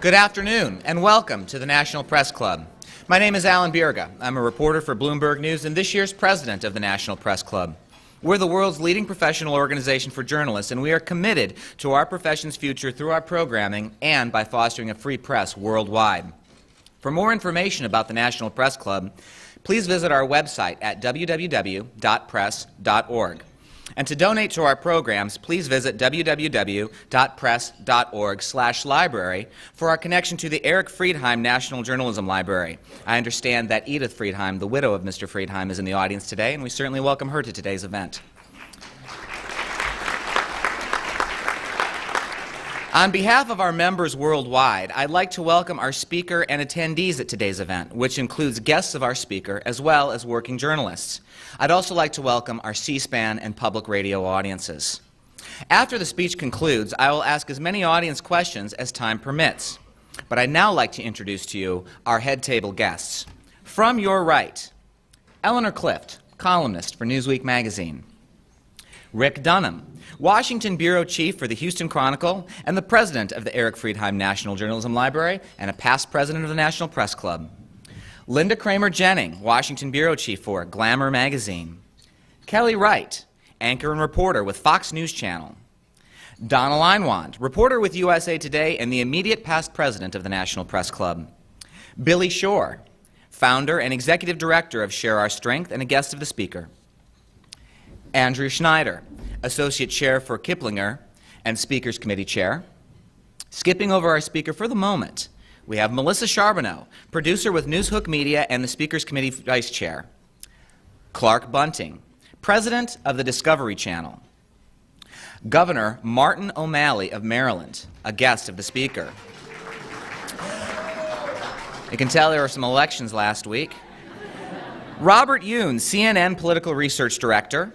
Good afternoon, and welcome to the National Press Club. My name is Alan Bierga. I'm a reporter for Bloomberg News and this year's president of the National Press Club. We're the world's leading professional organization for journalists, and we are committed to our profession's future through our programming and by fostering a free press worldwide. For more information about the National Press Club, please visit our website at www.press.org. And to donate to our programs, please visit www.press.org/library for our connection to the Eric Friedheim National Journalism Library. I understand that Edith Friedheim, the widow of Mr. Friedheim, is in the audience today, and we certainly welcome her to today's event. On behalf of our members worldwide, I'd like to welcome our speaker and attendees at today's event, which includes guests of our speaker as well as working journalists. I'd also like to welcome our C-SPAN and public radio audiences. After the speech concludes, I will ask as many audience questions as time permits. But I'd now like to introduce to you our head table guests. From your right, Eleanor Clift, columnist for Newsweek magazine. Rick Dunham, Washington Bureau Chief for the Houston Chronicle and the president of the Eric Friedheim National Journalism Library and a past president of the National Press Club. Linda Kramer-Jennings, Washington Bureau Chief for Glamour magazine. Kelly Wright, anchor and reporter with Fox News Channel. Donna Leinwand, reporter with USA Today and the immediate past president of the National Press Club. Billy Shore, founder and executive director of Share Our Strength and a guest of the speaker. Andrew Schneider, Associate Chair for Kiplinger and Speakers Committee Chair. Skipping over our speaker for the moment, we have Melissa Charbonneau, producer with Newshook Media and the Speakers Committee Vice Chair. Clark Bunting, President of the Discovery Channel. Governor Martin O'Malley of Maryland, a guest of the speaker. You can tell there were some elections last week. Robert Yoon, CNN Political Research Director.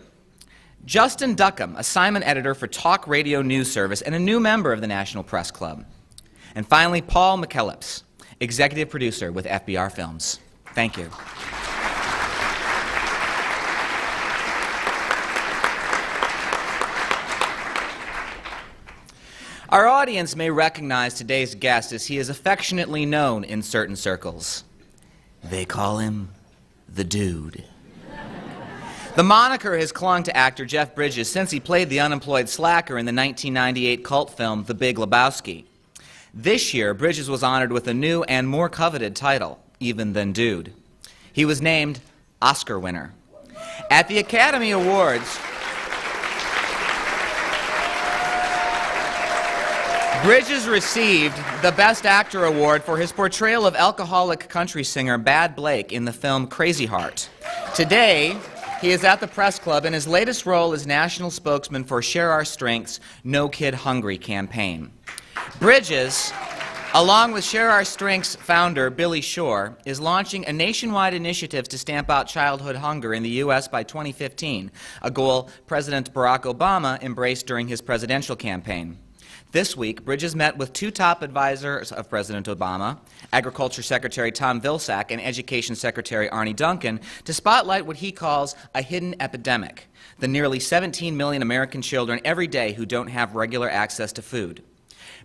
Justin Duckham, assignment editor for Talk Radio News Service and a new member of the National Press Club. And finally, Paul McKellips, executive producer with FBR Films. Thank you. Our audience may recognize today's guest as he is affectionately known in certain circles. They call him the Dude. The moniker has clung to actor Jeff Bridges since he played the unemployed slacker in the 1998 cult film The Big Lebowski. This year, Bridges was honored with a new and more coveted title, even than Dude. He was named Oscar winner. At the Academy Awards, Bridges received the Best Actor Award for his portrayal of alcoholic country singer Bad Blake in the film Crazy Heart. Today, he is at the Press Club in his latest role as national spokesman for Share Our Strength's No Kid Hungry campaign. Bridges, along with Share Our Strength's founder Billy Shore, is launching a nationwide initiative to stamp out childhood hunger in the U.S. by 2015, a goal President Barack Obama embraced during his presidential campaign. This week, Bridges met with two top advisors of President Obama, Agriculture Secretary Tom Vilsack and Education Secretary Arne Duncan, to spotlight what he calls a hidden epidemic, the nearly 17 million American children every day who don't have regular access to food.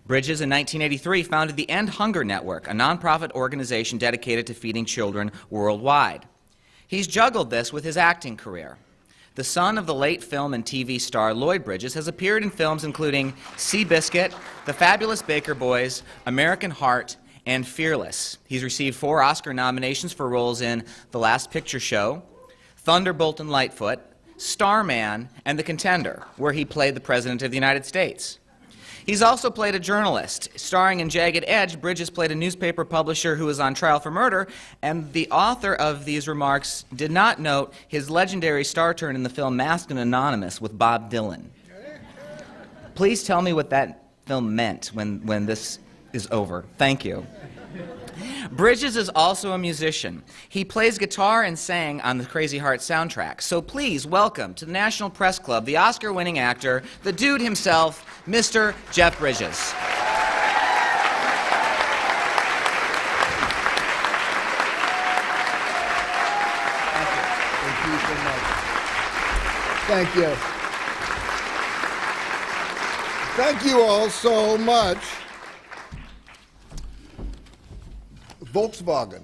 Bridges, in 1983, founded the End Hunger Network, a nonprofit organization dedicated to feeding children worldwide. He's juggled this with his acting career. The son of the late film and TV star Lloyd Bridges has appeared in films including Seabiscuit, The Fabulous Baker Boys, American Heart, and Fearless. He's received 4 Oscar nominations for roles in The Last Picture Show, Thunderbolt and Lightfoot, Starman, and The Contender, where he played the President of the United States. He's also played a journalist. Starring in Jagged Edge, Bridges played a newspaper publisher who was on trial for murder, and the author of these remarks did not note his legendary star turn in the film Masked and Anonymous with Bob Dylan. Please tell me what that film meant when this is over. Thank you. Bridges is also a musician. He plays guitar and sang on the Crazy Heart soundtrack. So please welcome to the National Press Club the Oscar-winning actor, the Dude himself, Mr. Jeff Bridges. Thank you so much. Thank you. Thank you all so much. Volkswagen.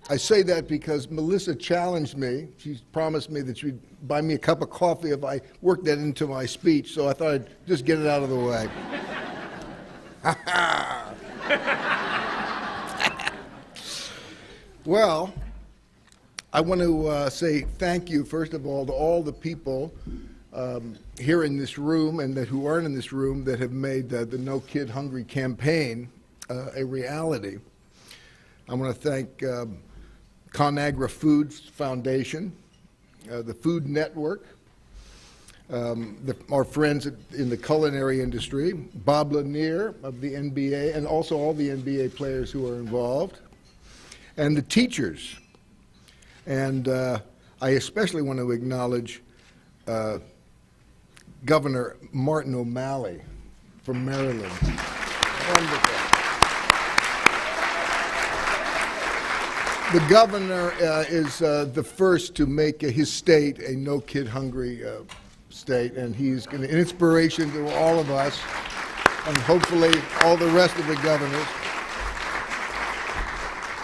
I say that because Melissa challenged me. She promised me that she'd buy me a cup of coffee if I worked that into my speech, so I thought I'd just get it out of the way. Well, I want to say thank you, first of all, to all the people here in this room and who aren't in this room that have made the No Kid Hungry campaign a reality. I want to thank ConAgra Foods Foundation, the Food Network, our friends in the culinary industry, Bob Lanier of the NBA, and also all the NBA players who are involved, and the teachers. And I especially want to acknowledge Governor Martin O'Malley from Maryland. Wonderful. The governor is the first to make his state a No Kid Hungry state, and he's an inspiration to all of us, and hopefully all the rest of the governors.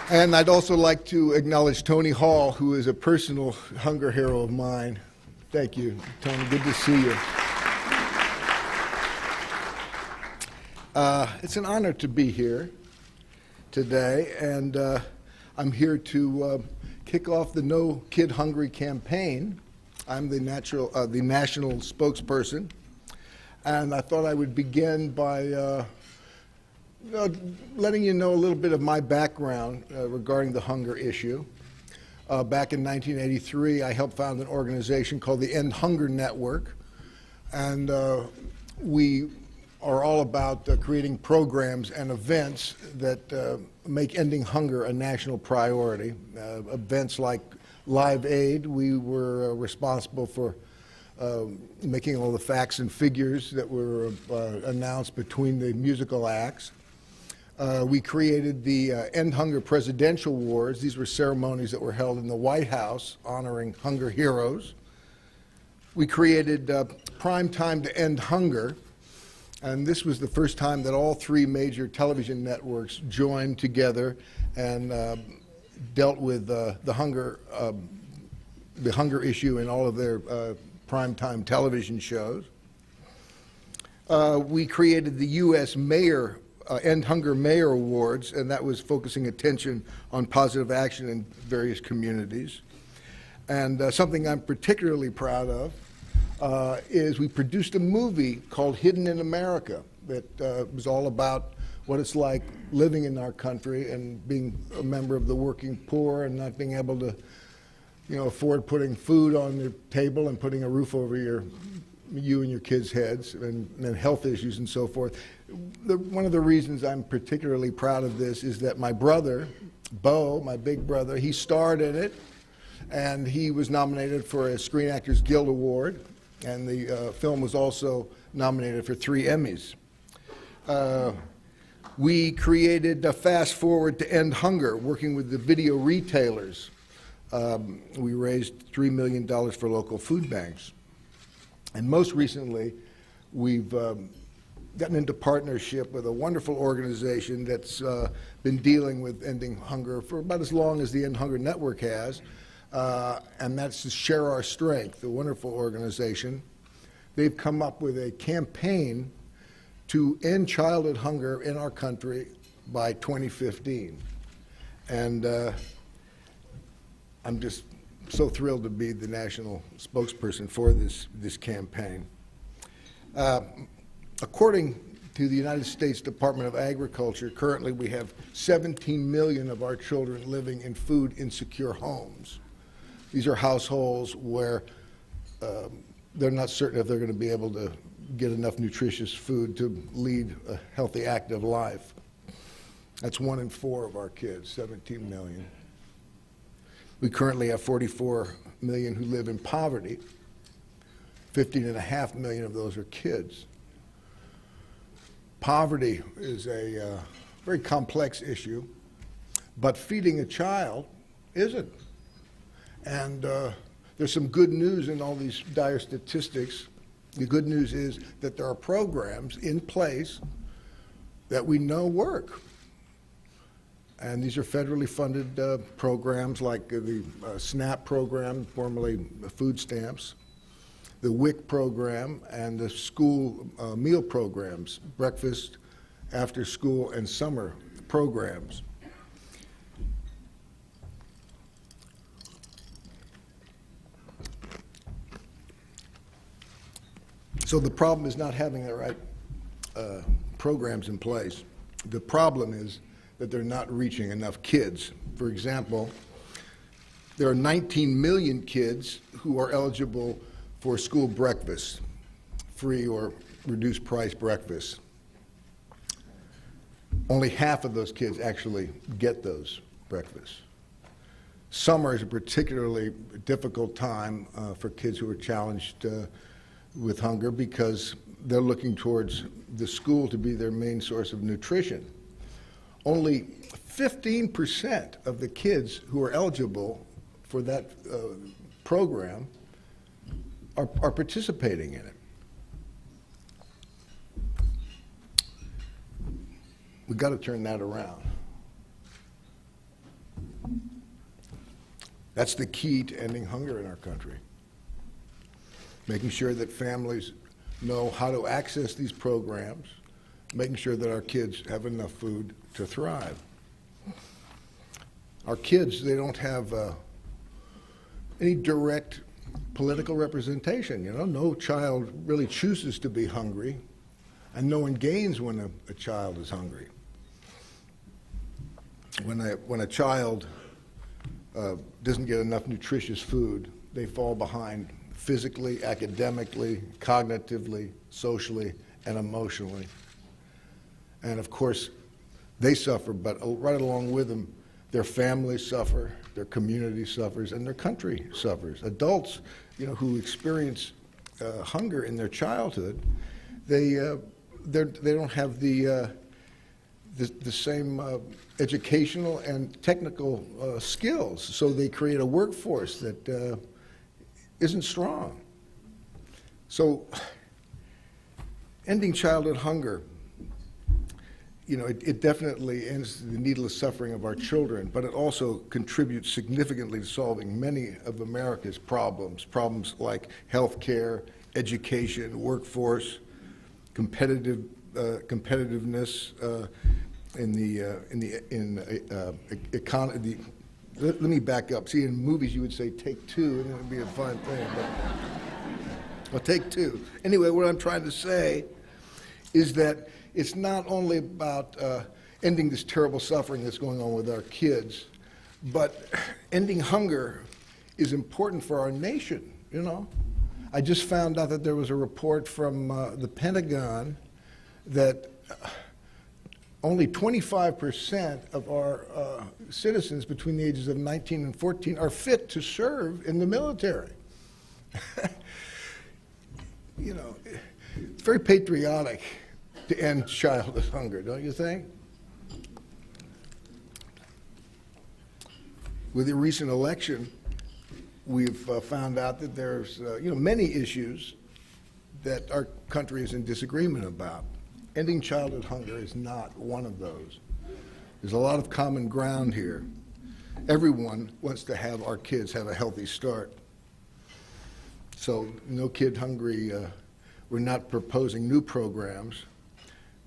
And I'd also like to acknowledge Tony Hall, who is a personal hunger hero of mine. Thank you, Tony. Good to see you. It's an honor to be here today, and I'm here to kick off the No Kid Hungry campaign. I'm the national spokesperson, and I thought I would begin by letting you know a little bit of my background regarding the hunger issue. Back in 1983, I helped found an organization called the End Hunger Network, and we are all about creating programs and events that make ending hunger a national priority. Events like Live Aid, we were responsible for making all the facts and figures that were announced between the musical acts. We created the End Hunger Presidential Awards. These were ceremonies that were held in the White House honoring hunger heroes. We created Prime Time to End Hunger, and this was the first time that all three major television networks joined together and dealt with the hunger issue in all of their primetime television shows. We created the U.S. End Hunger Mayor Awards, and that was focusing attention on positive action in various communities. And something I'm particularly proud of is we produced a movie called Hidden in America that was all about what it's like living in our country and being a member of the working poor and not being able to, afford putting food on your table and putting a roof over you and your kids' heads, and health issues and so forth. One of the reasons I'm particularly proud of this is that my brother, Bo, my big brother, he starred in it, and he was nominated for a Screen Actors Guild Award, and the film was also nominated for 3 Emmys. We created a Fast Forward to End Hunger, working with the video retailers. We raised $3 million for local food banks. And most recently, we've gotten into partnership with a wonderful organization that's been dealing with ending hunger for about as long as the End Hunger Network has, and that's Share Our Strength, a wonderful organization. They've come up with a campaign to end childhood hunger in our country by 2015. And I'm just so thrilled to be the national spokesperson for this campaign. According to the United States Department of Agriculture, currently we have 17 million of our children living in food insecure homes. These are households where they're not certain if they're going to be able to get enough nutritious food to lead a healthy, active life. That's 1 in 4 of our kids, 17 million. We currently have 44 million who live in poverty. 15.5 million of those are kids. Poverty is a very complex issue, but feeding a child isn't. And there's some good news in all these dire statistics. The good news is that there are programs in place that we know work. And these are federally funded programs like the SNAP program, formerly food stamps, the WIC program, and the school meal programs, breakfast, after school, and summer programs. So the problem is not having the right programs in place. The problem is that they're not reaching enough kids. For example, there are 19 million kids who are eligible for school breakfast, free or reduced price breakfast. Only half of those kids actually get those breakfasts. Summer is a particularly difficult time for kids who are challenged with hunger because they're looking towards the school to be their main source of nutrition. Only 15% of the kids who are eligible for that program are participating in it. We've got to turn that around. That's the key to ending hunger in our country. Making sure that families know how to access these programs, making sure that our kids have enough food to thrive. Our kids, they don't have any direct political representation. You know, no child really chooses to be hungry, and no one gains when a child is hungry. When a child doesn't get enough nutritious food, they fall behind physically, academically, cognitively, socially, and emotionally. And of course, they suffer, but right along with them, their families suffer, their community suffers, and their country suffers. Adults, you know, who experience hunger in their childhood, they don't have the same educational and technical skills, so they create a workforce that isn't strong. So, ending childhood hunger, you know, it definitely ends the needless suffering of our children, but it also contributes significantly to solving many of America's problems like health care, education, workforce, competitiveness in the economy. Let me back up. See, in movies you would say take two, and it would be a fine thing. But, well, take two. Anyway, what I'm trying to say is that it's not only about ending this terrible suffering that's going on with our kids, but ending hunger is important for our nation, you know. I just found out that there was a report from the Pentagon that only 25% of our citizens between the ages of 19 and 14 are fit to serve in the military. You know, it's very patriotic to end childhood hunger, don't you think? With the recent election, we've found out that there's many issues that our country is in disagreement about. Ending childhood hunger is not one of those. There's a lot of common ground here. Everyone wants to have our kids have a healthy start. So No Kid Hungry, we're not proposing new programs,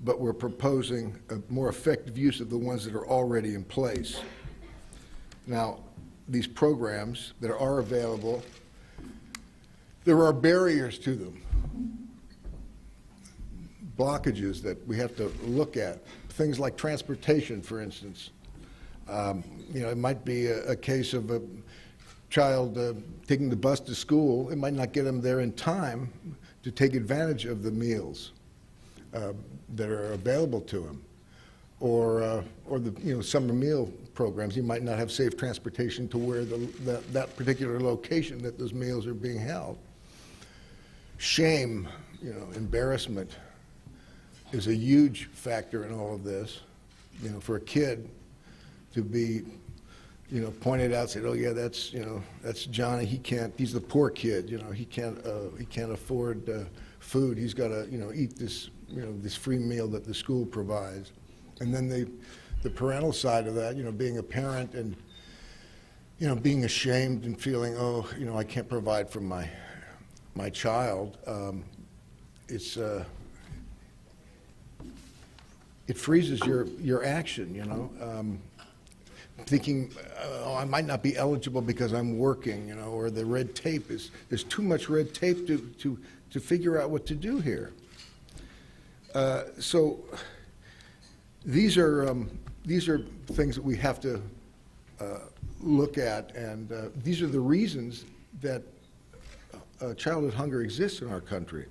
but we're proposing a more effective use of the ones that are already in place. Now, these programs that are available, there are barriers to them, blockages that we have to look at. Things like transportation, for instance. It might be a case of a child taking the bus to school. It might not get him there in time to take advantage of the meals that are available to him, or the summer meal programs. He might not have safe transportation to where that particular location that those meals are being held. Shame, embarrassment is a huge factor in all of this. For a kid to be, pointed out, said, "Oh yeah, that's Johnny. He's the poor kid. He can't afford food. He's got to, eat this, this free meal that the school provides." And then the parental side of that, being a parent and, being ashamed and feeling, oh, I can't provide for my child. It freezes your action, thinking, oh, I might not be eligible because I'm working, or the red tape there's too much red tape to figure out what to do here. So these are things that we have to look at, and these are the reasons that childhood hunger exists in our country.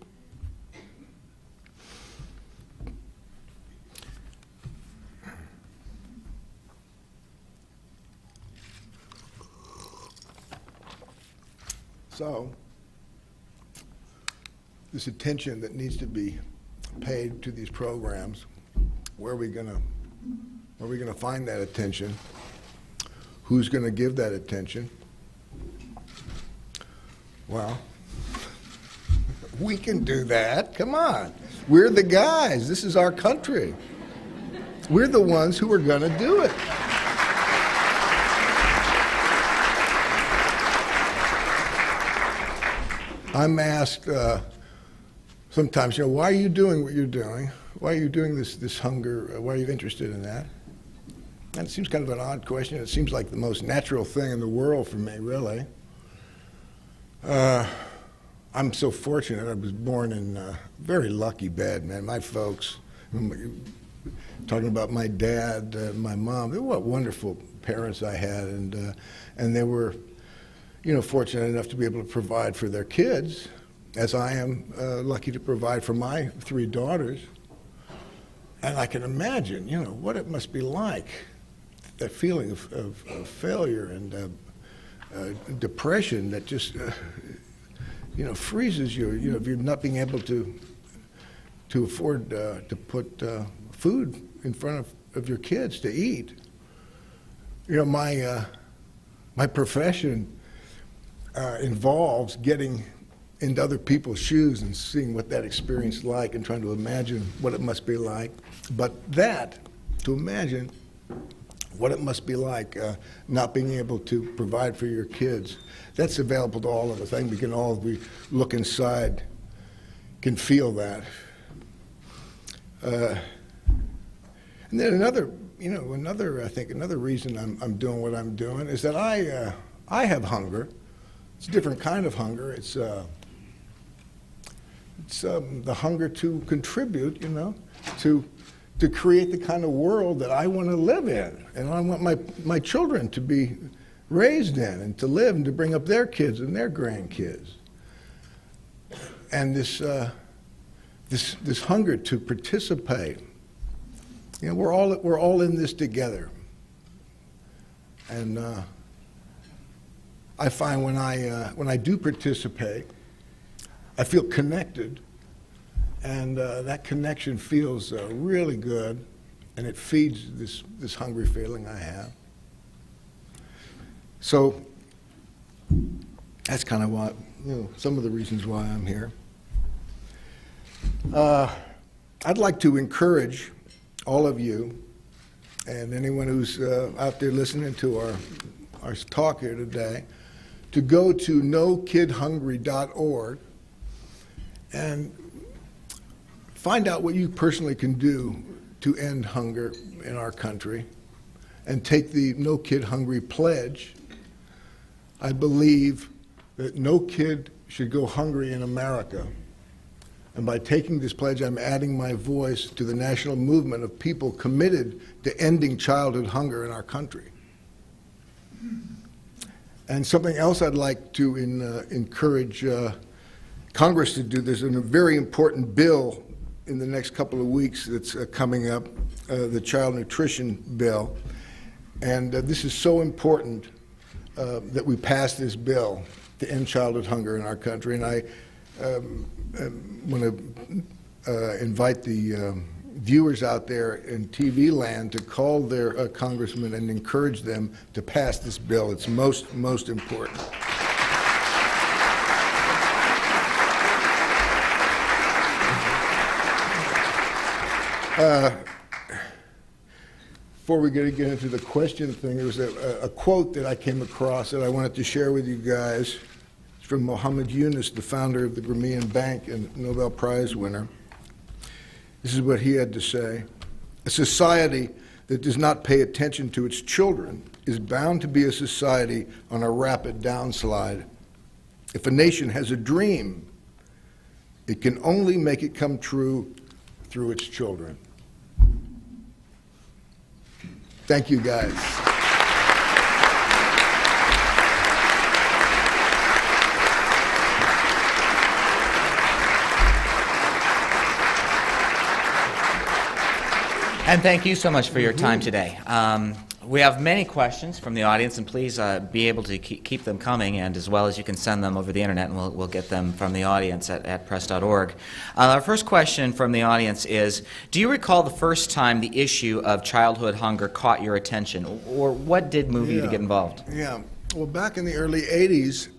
So, this attention that needs to be paid to these programs, where are we going to find that attention? Who's going to give that attention? Well, we can do that. Come on. We're the guys. This is our country. We're the ones who are going to do it. I'm asked sometimes, why are you doing what you're doing? Why are you doing this hunger? Why are you interested in that? And it seems kind of an odd question. It seems like the most natural thing in the world for me, really. I'm so fortunate. I was born in a very lucky bed, man. My folks, talking about my dad, my mom, what wonderful parents I had, and they were, fortunate enough to be able to provide for their kids, as I am lucky to provide for my 3 daughters. And I can imagine, what it must be like, that feeling of failure and depression that just, freezes you. If you're not being able to afford to put food in front of your kids to eat. My profession involves getting into other people's shoes and seeing what that experience is like and trying to imagine what it must be like. But to imagine what it must be like not being able to provide for your kids, that's available to all of us. I think we can all, if we look inside, can feel that. And then another reason I'm doing what I'm doing is that I have hunger. It's a different kind of hunger. It's the hunger to contribute, to create the kind of world that I want to live in, and I want my children to be raised in, and to live, and to bring up their kids and their grandkids. And this hunger to participate. We're all in this together. And I find when I do participate, I feel connected, and that connection feels really good, and it feeds this hungry feeling I have. So that's kind of what, some of the reasons why I'm here. I'd like to encourage all of you and anyone who's out there listening to our talk here today to go to nokidhungry.org and find out what you personally can do to end hunger in our country, and take the No Kid Hungry pledge. I believe that no kid should go hungry in America. And by taking this pledge, I'm adding my voice to the national movement of people committed to ending childhood hunger in our country. And something else I'd like to encourage Congress to do, there's a very important bill in the next couple of weeks that's coming up, the child nutrition bill. And this is so important that we pass this bill to end childhood hunger in our country. And I want to invite the viewers out there in TV land to call their congressman and encourage them to pass this bill. It's most important. before we get into the question thing, there was a quote that I came across that I wanted to share with you guys. It's from Muhammad Yunus, the founder of the Grameen Bank and Nobel Prize winner. This is what he had to say. A society that does not pay attention to its children is bound to be a society on a rapid downslide. If a nation has a dream, it can only make it come true through its children. Thank you, guys. And thank you so much for your time today. We have many questions from the audience, and please be able to keep them coming, and as well as you can send them over the internet, and we'll get them from the audience at press.org. Our first question from the audience is, do you recall the first time the issue of childhood hunger caught your attention, or what did move you to get involved? Yeah, well, back in the early 80s,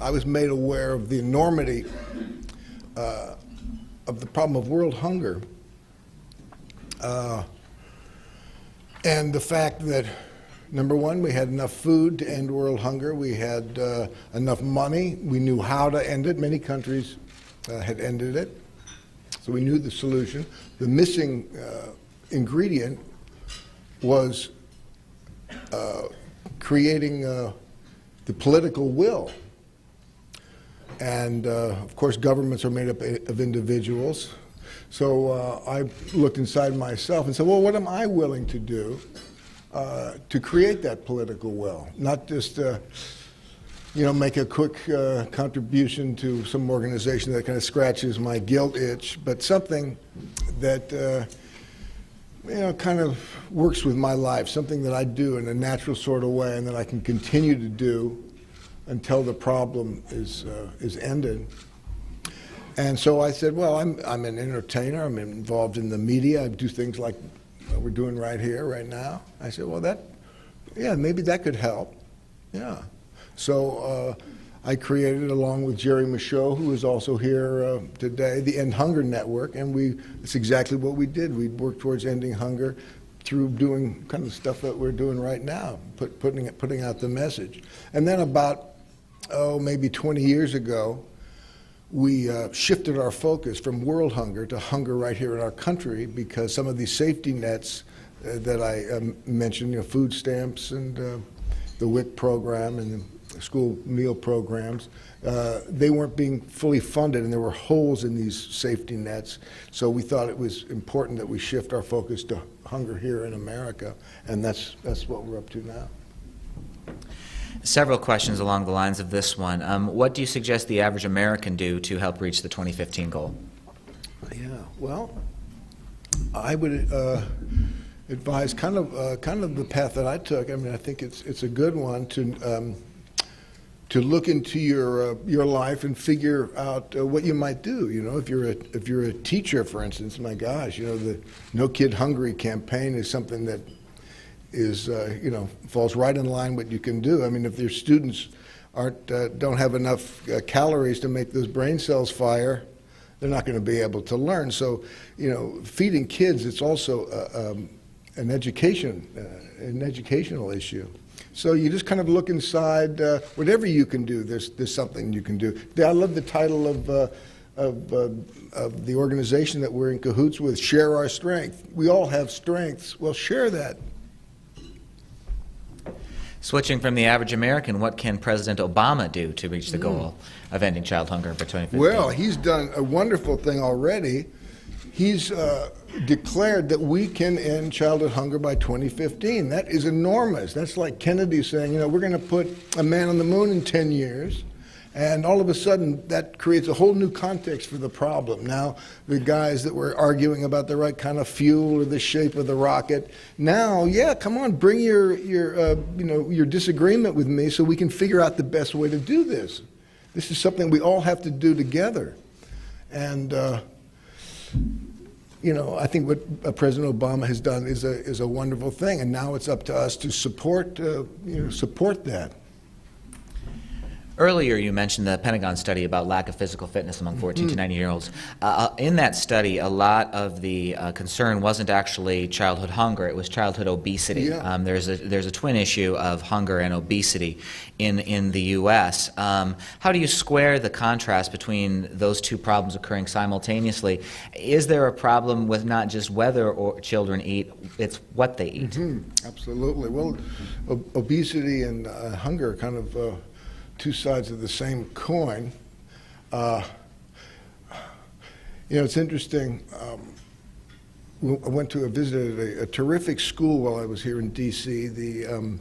I was made aware of the enormity of the problem of world hunger. And the fact that, number one, we had enough food to end world hunger. We had enough money. We knew how to end it. Many countries had ended it. So we knew the solution. The missing ingredient was creating the political will. And, of course, governments are made up of individuals. So I looked inside myself and said, well, what am I willing to do to create that political will? Not just, make a quick contribution to some organization that kind of scratches my guilt itch, but something that, kind of works with my life, something that I do in a natural sort of way and that I can continue to do until the problem is ended. And so I said, well, I'm an entertainer. I'm involved in the media. I do things like what we're doing right here, right now. I said, well, maybe that could help. Yeah. So I created, along with Jerry Michaud, who is also here today, the End Hunger Network, and it's exactly what we did. We worked towards ending hunger through doing kind of stuff that we're doing right now, putting out the message. And then about, maybe 20 years ago, we shifted our focus from world hunger to hunger right here in our country, because some of these safety nets that I mentioned, food stamps and the WIC program and the school meal programs, they weren't being fully funded, and there were holes in these safety nets. So we thought it was important that we shift our focus to hunger here in America, and that's what we're up to now. Several questions along the lines of this one. What do you suggest the average American do to help reach the 2015 goal? Yeah, well, I would advise kind of the path that I took. I mean, I think it's a good one to look into your life and figure out what you might do. If you're a teacher, for instance, my gosh, the No Kid Hungry campaign is something that is, falls right in line what you can do. I mean, if your students don't have enough calories to make those brain cells fire, they're not going to be able to learn. So, feeding kids, it's also an educational issue. So you just kind of look inside. Whatever you can do, there's something you can do. I love the title of the organization that we're in cahoots with, Share Our Strength. We all have strengths. Well, share that. Switching from the average American, what can President Obama do to reach the goal of ending child hunger by 2015? Well, he's done a wonderful thing already. He's declared that we can end childhood hunger by 2015. That is enormous. That's like Kennedy saying, we're going to put a man on the moon in 10 years. And all of a sudden, that creates a whole new context for the problem. Now, the guys that were arguing about the right kind of fuel or the shape of the rocket, now, yeah, come on, bring your disagreement with me so we can figure out the best way to do this. This is something we all have to do together. And, I think what President Obama has done is a wonderful thing. And now it's up to us to support that. Earlier, you mentioned the Pentagon study about lack of physical fitness among 14 to 19-year-olds. In that study, a lot of the concern wasn't actually childhood hunger; it was childhood obesity. Yeah. There's a twin issue of hunger and obesity in the U.S. How do you square the contrast between those two problems occurring simultaneously? Is there a problem with not just whether children eat; it's what they eat? Absolutely. Well, obesity and hunger are kind of two sides of the same coin. It's interesting. I went to visited a terrific school while I was here in D.C., the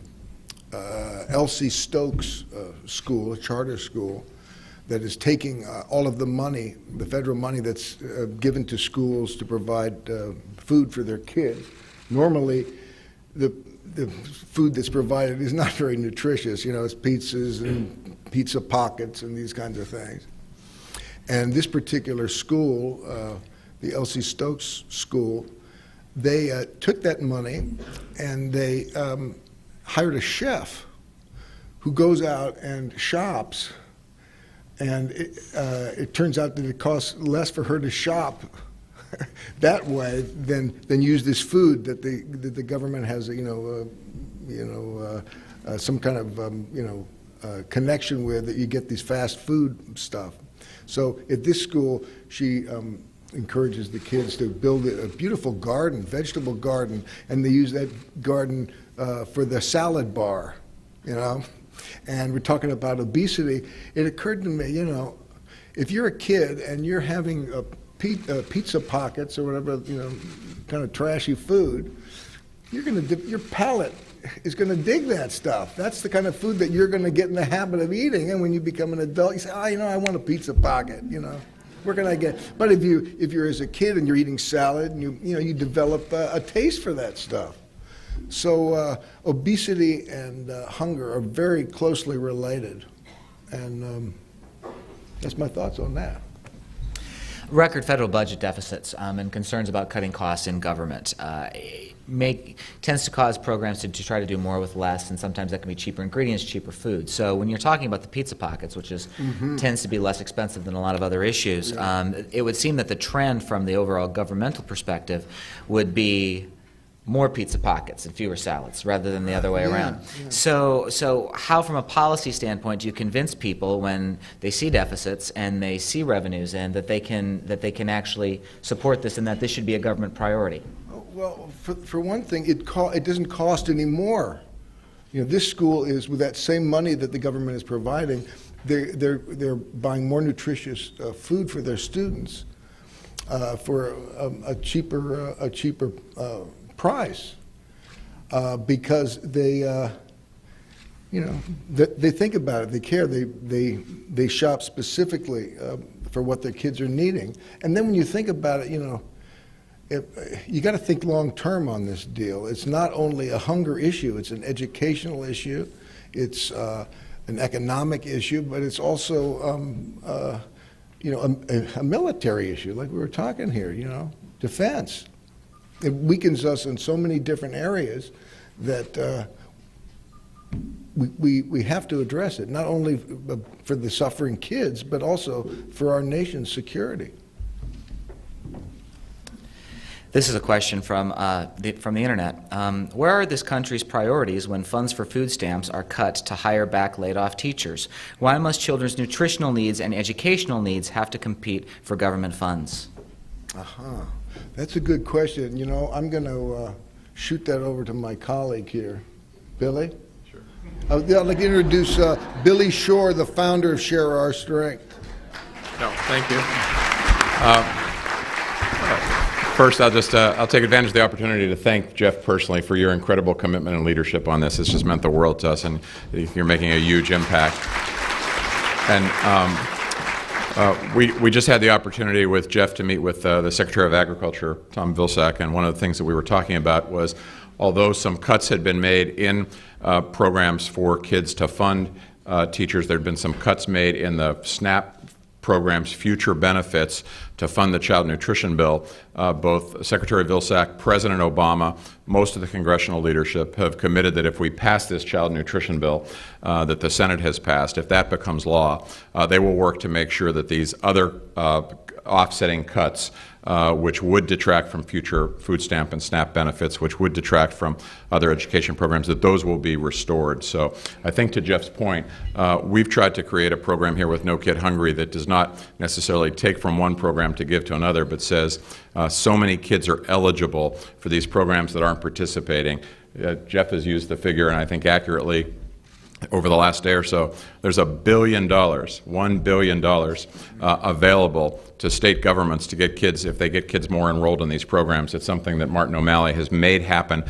L.C. Stokes School, a charter school, that is taking all of the money, the federal money that's given to schools to provide food for their kids. Normally, the food that's provided is not very nutritious. It's pizzas and pizza pockets and these kinds of things. And this particular school, the L.C. Stokes School, they took that money and they hired a chef who goes out and shops, and it turns out that it costs less for her to shop that way than use this food that the government has, some kind of connection with, that you get these fast food stuff. So at this school, she encourages the kids to build a beautiful garden, vegetable garden, and they use that garden for the salad bar, And we're talking about obesity. It occurred to me, if you're a kid and you're having pizza pockets or whatever, kind of trashy food, your palate is going to dig that stuff. That's the kind of food that you're going to get in the habit of eating. And when you become an adult, you say, I want a pizza pocket. Where can I get? But if you're as a kid and you're eating salad, and you develop a taste for that stuff. So obesity and hunger are very closely related, and that's my thoughts on that. Record federal budget deficits and concerns about cutting costs in government tends to cause programs to try to do more with less, and sometimes that can be cheaper ingredients, cheaper food. So when you're talking about the pizza pockets, which tends to be less expensive than a lot of other issues, it would seem that the trend from the overall governmental perspective would be more pizza pockets and fewer salads rather than the other way around. Yeah. So how, from a policy standpoint, do you convince people when they see deficits and they see revenues and that they can actually support this and that this should be a government priority? Well, for one thing, it doesn't cost any more. This school is, with that same money that the government is providing, they're buying more nutritious food for their students for a cheaper price, because they think about it, they care, they shop specifically for what their kids are needing. And then when you think about it, you got to think long term on this deal. It's not only a hunger issue; it's an educational issue, it's an economic issue, but it's also a military issue, like we were talking here. Defense. It weakens us in so many different areas that we have to address it, not only for the suffering kids, but also for our nation's security. This is a question from the internet. Where are this country's priorities when funds for food stamps are cut to hire back laid-off teachers? Why must children's nutritional needs and educational needs have to compete for government funds? That's a good question. I'm going to shoot that over to my colleague here. Billy? Sure. I'd like to introduce Billy Shore, the founder of Share Our Strength. No, thank you. First, I'll take advantage of the opportunity to thank Jeff personally for your incredible commitment and leadership on this. It's just meant the world to us, and you're making a huge impact. And we just had the opportunity with Jeff to meet with the Secretary of Agriculture, Tom Vilsack, and one of the things that we were talking about was, although some cuts had been made in programs for kids to fund teachers, there had been some cuts made in the SNAP programs future benefits to fund the child nutrition bill. Both Secretary Vilsack, President Obama, most of the congressional leadership have committed that if we pass this child nutrition bill that the Senate has passed, if that becomes law, they will work to make sure that these other offsetting cuts, which would detract from future food stamp and SNAP benefits, which would detract from other education programs, that those will be restored. So I think to Jeff's point, we've tried to create a program here with No Kid Hungry that does not necessarily take from one program to give to another, but says so many kids are eligible for these programs that aren't participating. Jeff has used the figure, and I think accurately, over the last day or so, there's $1 billion, $1 billion available to state governments to get kids, if they get kids more enrolled in these programs. It's something that Martin O'Malley has made happen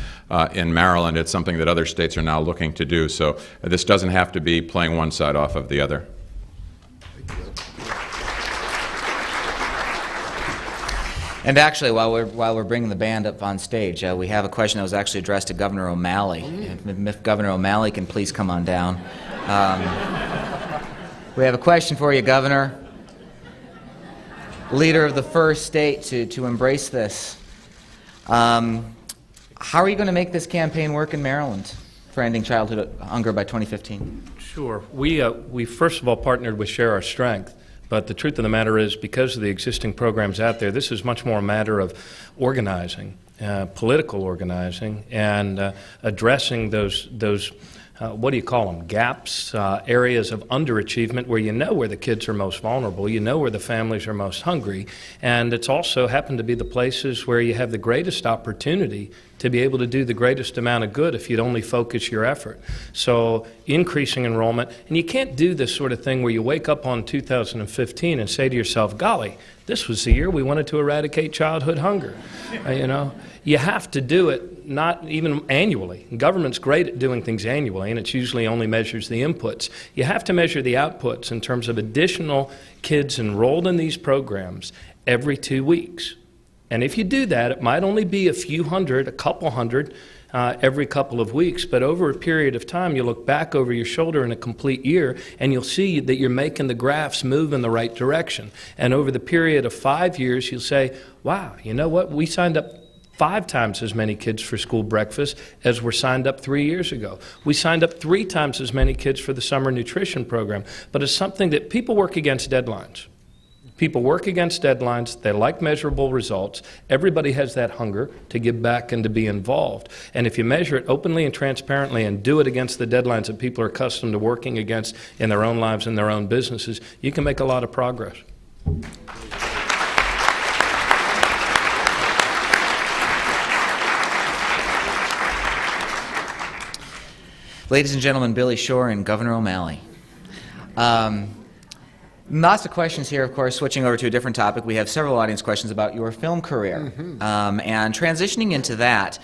in Maryland. It's something that other states are now looking to do. So this doesn't have to be playing one side off of the other. And actually, while we're bringing the band up on stage, we have a question that was actually addressed to Governor O'Malley. If Governor O'Malley can please come on down. We have a question for you, Governor. Leader of the first state to embrace this. How are you going to make this campaign work in Maryland for ending childhood hunger by 2015? Sure. We first of all partnered with Share Our Strength. But the truth of the matter is, because of the existing programs out there, this is much more a matter of organizing, political organizing, and addressing those what do you call them, gaps, areas of underachievement where you know where the kids are most vulnerable, you know where the families are most hungry, and it's also happened to be the places where you have the greatest opportunity to be able to do the greatest amount of good if you'd only focus your effort. So increasing enrollment, and you can't do this sort of thing where you wake up on 2015 and say to yourself, golly, this was the year we wanted to eradicate childhood hunger. You have to do it not even annually. Government's great at doing things annually, and it usually only measures the inputs. You have to measure the outputs in terms of additional kids enrolled in these programs every 2 weeks. And if you do that, it might only be a few hundred, a couple hundred every couple of weeks, but over a period of time, you look back over your shoulder in a complete year, and you'll see that you're making the graphs move in the right direction. And over the period of 5 years, you'll say, wow, you know what, we signed up 5 times as many kids for school breakfast as were signed up 3 years ago. We signed up 3 times as many kids for the summer nutrition program, but it's something that people work against deadlines. People work against deadlines. They like measurable results. Everybody has that hunger to give back and to be involved. And if you measure it openly and transparently and do it against the deadlines that people are accustomed to working against in their own lives and their own businesses, you can make a lot of progress. Ladies and gentlemen, Billy Shore and Governor O'Malley. Lots of questions here, of course. Switching over to a different topic, we have several audience questions about your film career. And transitioning into that,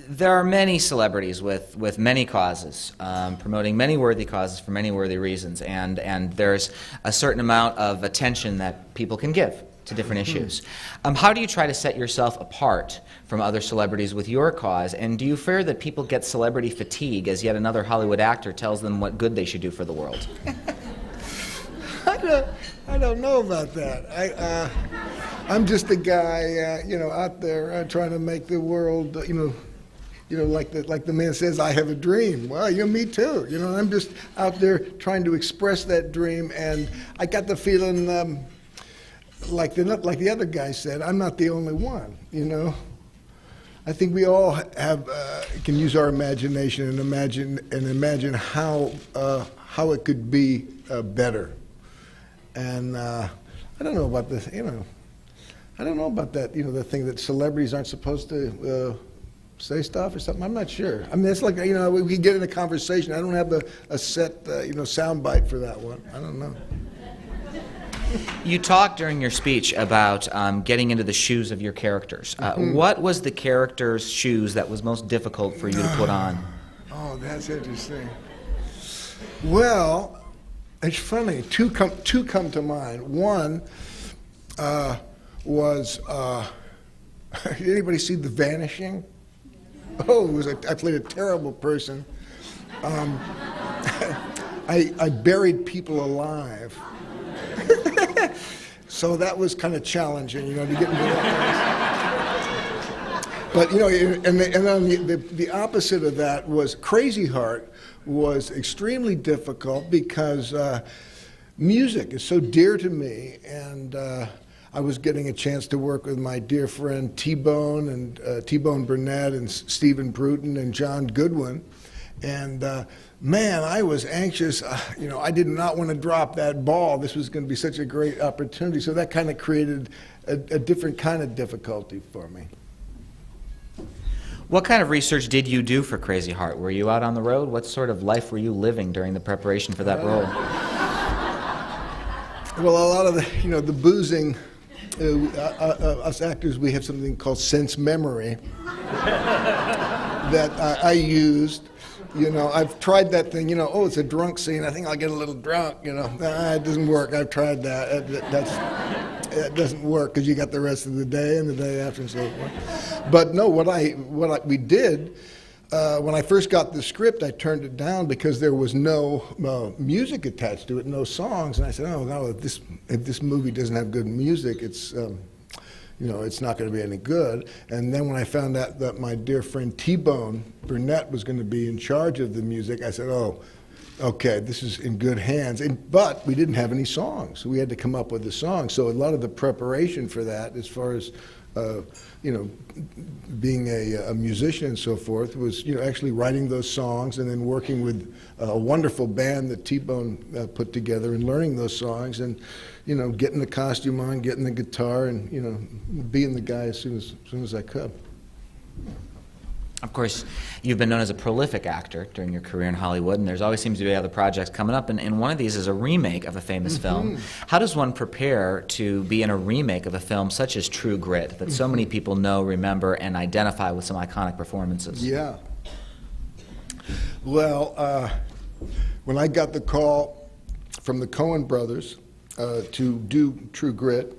there are many celebrities with many causes, promoting many worthy causes for many worthy reasons, and there's a certain amount of attention that people can give to different issues. How do you try to set yourself apart from other celebrities with your cause, and do you fear that people get celebrity fatigue as yet another Hollywood actor tells them what good they should do for the world? I don't know about that. I'm just a guy, out there trying to make the world, like the man says, I have a dream. Well, me too. I'm just out there trying to express that dream, and I got the feeling, like the other guy said, I'm not the only one. I think we all can use our imagination and imagine how it could be better. And I don't know about this, I don't know about that, the thing that celebrities aren't supposed to say stuff or something. I'm not sure. I mean, it's like, we get in a conversation. I don't have a set, sound bite for that one. I don't know. You talked during your speech about getting into the shoes of your characters. What was the character's shoes that was most difficult for you to put on? Oh, that's interesting. Well, it's funny. Two come to mind. One was, did anybody see The Vanishing? Oh, I played a terrible person. I buried people alive. So that was kind of challenging, to get into that. But, and then the opposite of that was Crazy Heart was extremely difficult because music is so dear to me, and I was getting a chance to work with my dear friend T-Bone and T-Bone Burnett and Stephen Bruton and John Goodwin, and man, I was anxious. I did not want to drop that ball. This was going to be such a great opportunity, so that kind of created a different kind of difficulty for me. What kind of research did you do for Crazy Heart? Were you out on the road? What sort of life were you living during the preparation for that role? Well, a lot of the boozing, us actors, we have something called sense memory that I used. I've tried that thing, oh, it's a drunk scene, I think I'll get a little drunk, it doesn't work. I've tried that. It doesn't work because you got the rest of the day and the day after and so forth. But no, we did, when I first got the script, I turned it down because there was no music attached to it, no songs. And I said, oh, no, if this movie doesn't have good music, it's not going to be any good. And then when I found out that my dear friend T-Bone Burnett was going to be in charge of the music, I said, oh, okay, this is in good hands. But we didn't have any songs. So we had to come up with the songs. So a lot of the preparation for that, as far as being a musician and so forth, was actually writing those songs and then working with a wonderful band that T-Bone put together and learning those songs and getting the costume on, getting the guitar, and being the guy as soon as I could. Of course, you've been known as a prolific actor during your career in Hollywood, and there's always seems to be other projects coming up, and one of these is a remake of a famous film. How does one prepare to be in a remake of a film such as True Grit, that so many people know, remember, and identify with some iconic performances? Yeah. Well, when I got the call from the Coen brothers to do True Grit,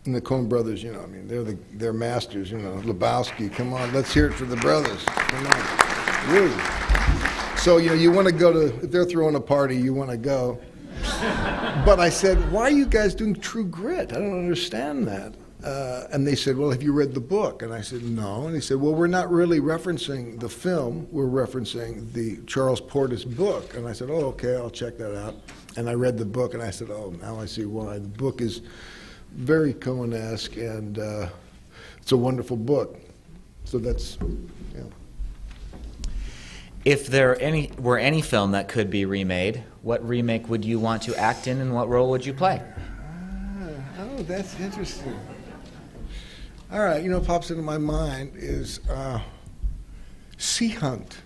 and the Coen brothers, they're masters, Lebowski, come on, let's hear it for the brothers, come on, really. So, you want to go to, if they're throwing a party, you want to go. But I said, why are you guys doing True Grit? I don't understand that. And they said, well, have you read the book? And I said, no. And he said, well, we're not really referencing the film, we're referencing the Charles Portis book. And I said, oh, okay, I'll check that out. And I read the book, and I said, oh, now I see why. The book is very Coen-esque, and it's a wonderful book. So that's, yeah. If there were any film that could be remade, what remake would you want to act in, and what role would you play? Oh, that's interesting. All right, pops into my mind is Sea Hunt.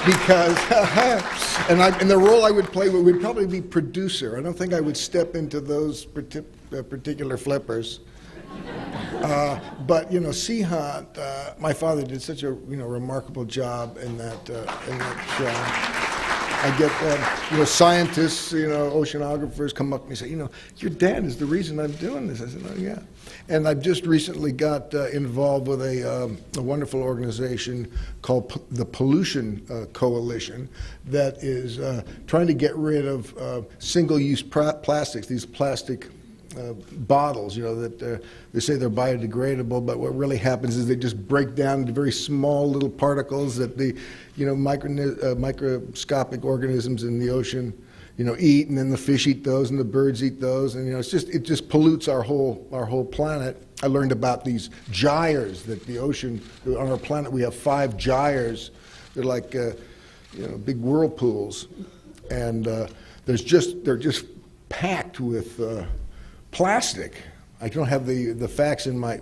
Because, and the role I would play would probably be producer. I don't think I would step into those particular flippers. But Sea Hunt, my father did such a remarkable job in that show. I get scientists, oceanographers come up to me and say, your dad is the reason I'm doing this. I said, oh yeah. And I've just recently got involved with a wonderful organization called the Pollution Coalition that is trying to get rid of single-use plastics, these plastic bottles, that they say they're biodegradable, but what really happens is they just break down into very small little particles that the, microscopic organisms in the ocean, eat, and then the fish eat those, and the birds eat those, and it just pollutes our whole planet. I learned about these gyres that the ocean on our planet. We have 5 gyres. They're like big whirlpools, and they're just packed with plastic. I don't have the facts in my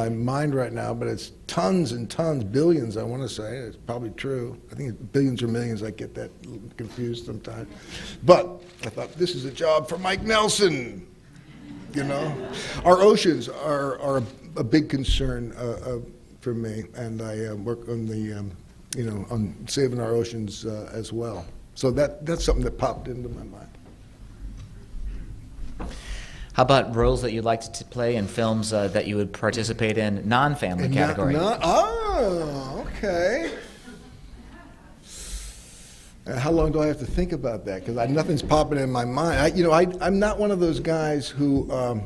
mind right now, but it's tons and tons, billions, I want to say. It's probably true. I think it's billions or millions. I get that confused sometimes. But I thought, this is a job for Mike Nelson. Our oceans are a big concern for me, and I work on on saving our oceans as well. So that's something that popped into my mind. How about roles that you'd like to play in films that you would participate in, non-family category? Oh, okay. How long do I have to think about that? Because nothing's popping in my mind. I'm not one of those guys who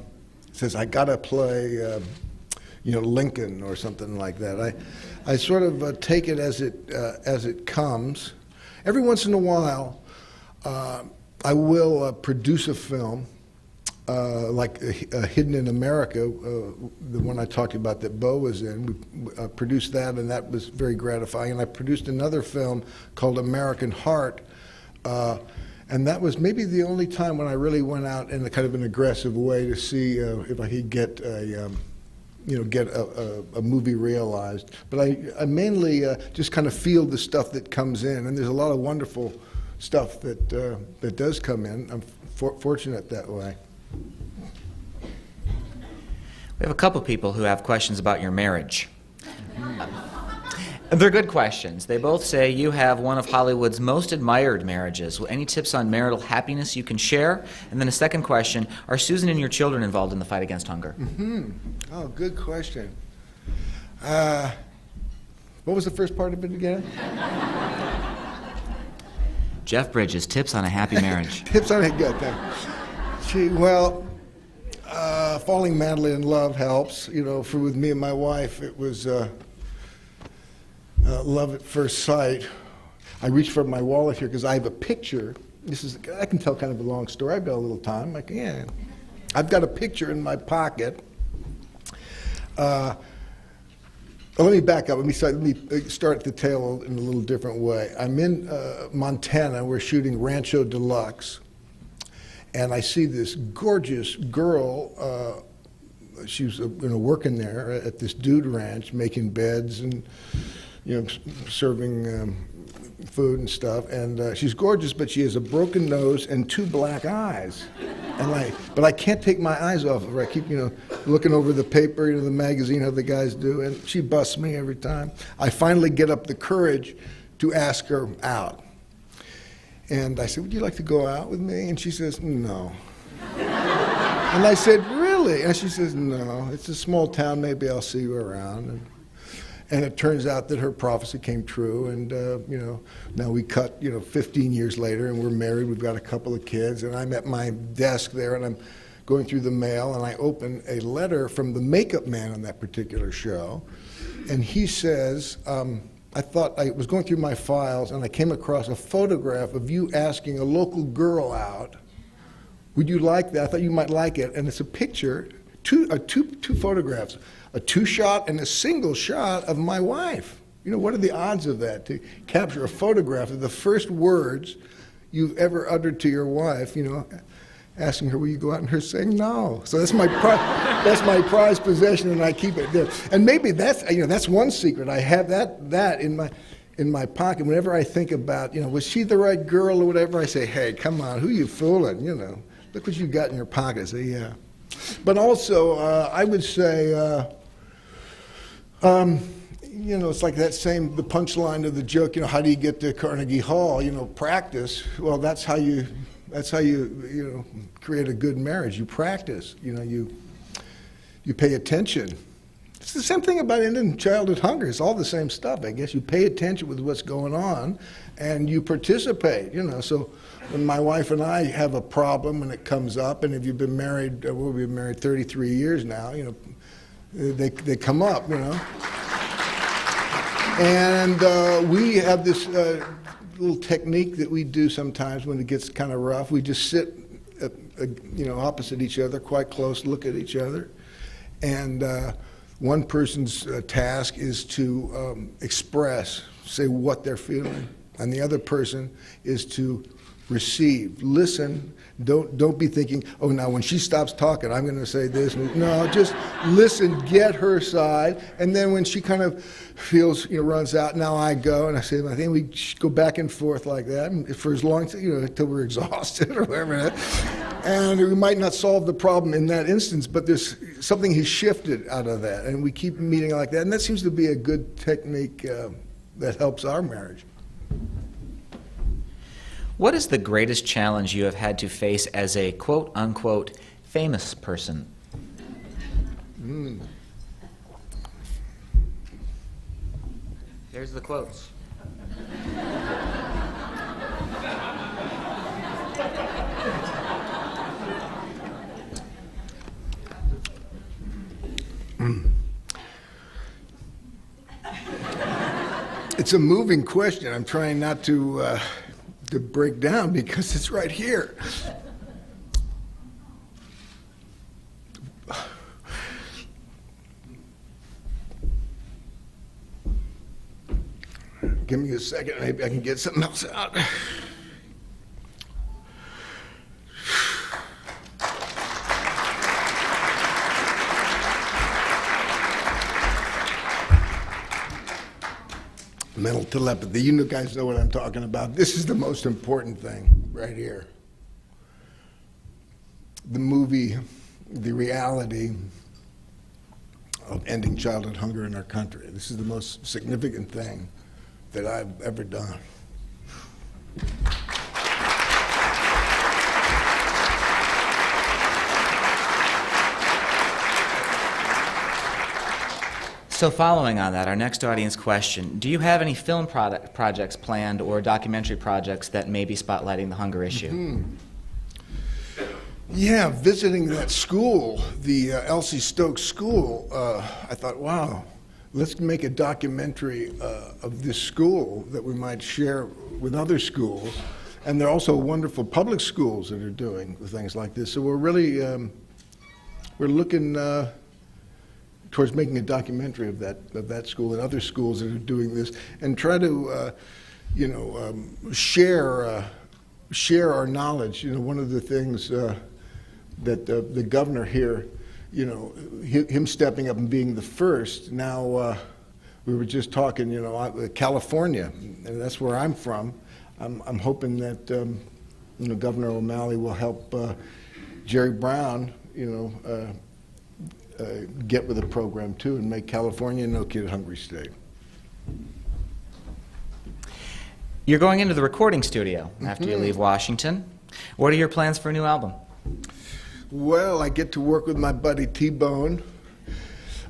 says, I got to play, Lincoln or something like that. I sort of take it as it comes. Every once in a while, I will produce a film, like Hidden in America, the one I talked about that Bo was in. We produced that, and that was very gratifying. And I produced another film called American Heart, and that was maybe the only time when I really went out in a kind of an aggressive way to see if I could get a movie realized. But I mainly just kind of feel the stuff that comes in, and there's a lot of wonderful stuff that does come in. I'm fortunate that way. We have a couple people who have questions about your marriage. They're good questions. They both say you have one of Hollywood's most admired marriages. Any tips on marital happiness you can share? And then a second question, are Susan and your children involved in the fight against hunger? Mm-hmm. Oh, good question. What was the first part of it again? Jeff Bridges, tips on a happy marriage. Tips on a good thing. Falling madly in love helps. With me and my wife, it was love at first sight. I reached for my wallet here because I have a picture. I can tell kind of a long story. I've got a little time. I've got a picture in my pocket. Let me back up. Let me start at the tail in a little different way. I'm in Montana. We're shooting Rancho Deluxe. And I see this gorgeous girl. She was working there at this dude ranch, making beds and serving food and stuff. And she's gorgeous, but she has a broken nose and 2 black eyes. But I can't take my eyes off of her. I keep looking over the paper, the magazine, how the guys do, and she busts me every time. I finally get up the courage to ask her out. And I said, would you like to go out with me? And she says, no. And I said, really? And she says, no, it's a small town, maybe I'll see you around. And it turns out that her prophecy came true, and now we cut 15 years later, and we're married, we've got a couple of kids, and I'm at my desk there, and I'm going through the mail, and I open a letter from the makeup man on that particular show, and he says, I thought I was going through my files and I came across a photograph of you asking a local girl out. Would you like that? I thought you might like it. And it's a picture, two photographs, a 2-shot and a single shot of my wife. What are the odds of that? To capture a photograph of the first words you've ever uttered to your wife, asking her, will you go out, and her saying no. So that's my prized possession, and I keep it there. And maybe that's one secret. I have that in my pocket. Whenever I think about, was she the right girl or whatever, I say, hey, come on, who you fooling? Look what you got in your pocket. I say, yeah. But also, I would say, it's like the punchline of the joke, how do you get to Carnegie Hall? Practice. Well, that's how you create a good marriage. You practice. You pay attention. It's the same thing about ending childhood hunger. It's all the same stuff, I guess. You pay attention with what's going on, and you participate. So when my wife and I have a problem when it comes up, and if you've been married, we've been married 33 years now. They come up. And we have this little technique that we do sometimes when it gets kind of rough. We just sit, opposite each other, quite close, look at each other, and one person's task is to say what they're feeling, and the other person is to receive, listen. Don't be thinking, oh, now when she stops talking, I'm going to say this. No, just listen, get her side, and then when she kind of feels, runs out, now I go, and I say my thing. We go back and forth like that for as long, until we're exhausted or whatever. And we might not solve the problem in that instance, but there's something has shifted out of that, and we keep meeting like that, and that seems to be a good technique that helps our marriage. What is the greatest challenge you have had to face as a quote-unquote famous person? Here's the quotes. It's a moving question. I'm trying not to break down because it's right here. Give me a second, maybe I can get something else out. Mental telepathy, you guys know what I'm talking about. This is the most important thing right here. The movie, the reality of ending childhood hunger in our country. This is the most significant thing that I've ever done. So following on that, our next audience question, do you have any film projects planned or documentary projects that may be spotlighting the hunger issue? Yeah, visiting that school, the Elsie Stokes School, I thought, wow, let's make a documentary of this school that we might share with other schools. And there are also wonderful public schools that are doing things like this. So we're really, we're looking towards making a documentary of that school and other schools that are doing this, and try to, share our knowledge. You know, one of the things that the governor here, you know, him stepping up and being the first. Now, we were just talking, you know, California, and that's where I'm from. I'm hoping that, you know, Governor O'Malley will help Jerry Brown, you know, get with the program too and make California no kid hungry state. You're going into the recording studio after you leave Washington. What are your plans for a new album? Well, I get to work with my buddy T-Bone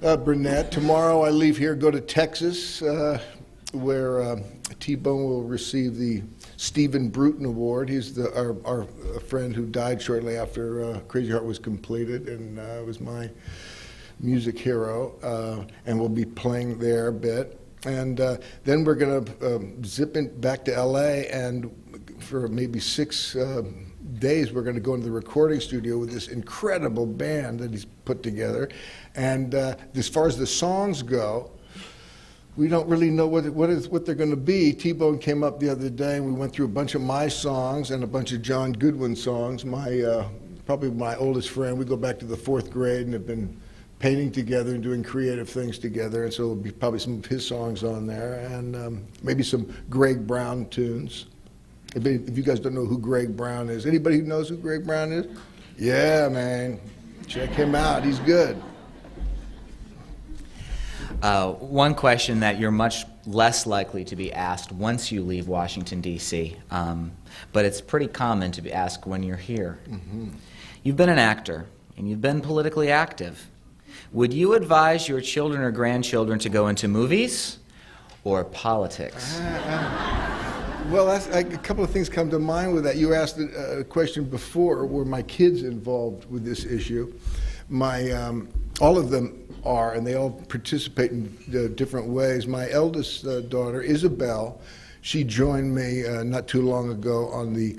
Burnett. Tomorrow I leave here, go to Texas, where T-Bone will receive the Stephen Bruton Award. He's our friend who died shortly after Crazy Heart was completed, and was my music hero, and we'll be playing there a bit. And then we're going to zip back to LA, and for maybe 6 days we're going to go into the recording studio with this incredible band that he's put together. And as far as the songs go, we don't really know what they're going to be. T-Bone came up the other day and we went through a bunch of my songs and a bunch of John Goodwin songs. Probably my oldest friend. We go back to the 4th grade and have been painting together and doing creative things together, and so there'll be probably some of his songs on there, and maybe some Greg Brown tunes. If you guys don't know who Greg Brown is, anybody who knows who Greg Brown is? Yeah, man, check him out, he's good. One question that you're much less likely to be asked once you leave Washington, D.C., but it's pretty common to be asked when you're here. Mm-hmm. You've been an actor, and you've been politically active. Would you advise your children or grandchildren to go into movies or politics? Well, a couple of things come to mind with that. You asked a question before, were my kids involved with this issue? All of them are, and they all participate in different ways. My eldest daughter, Isabel, she joined me not too long ago on the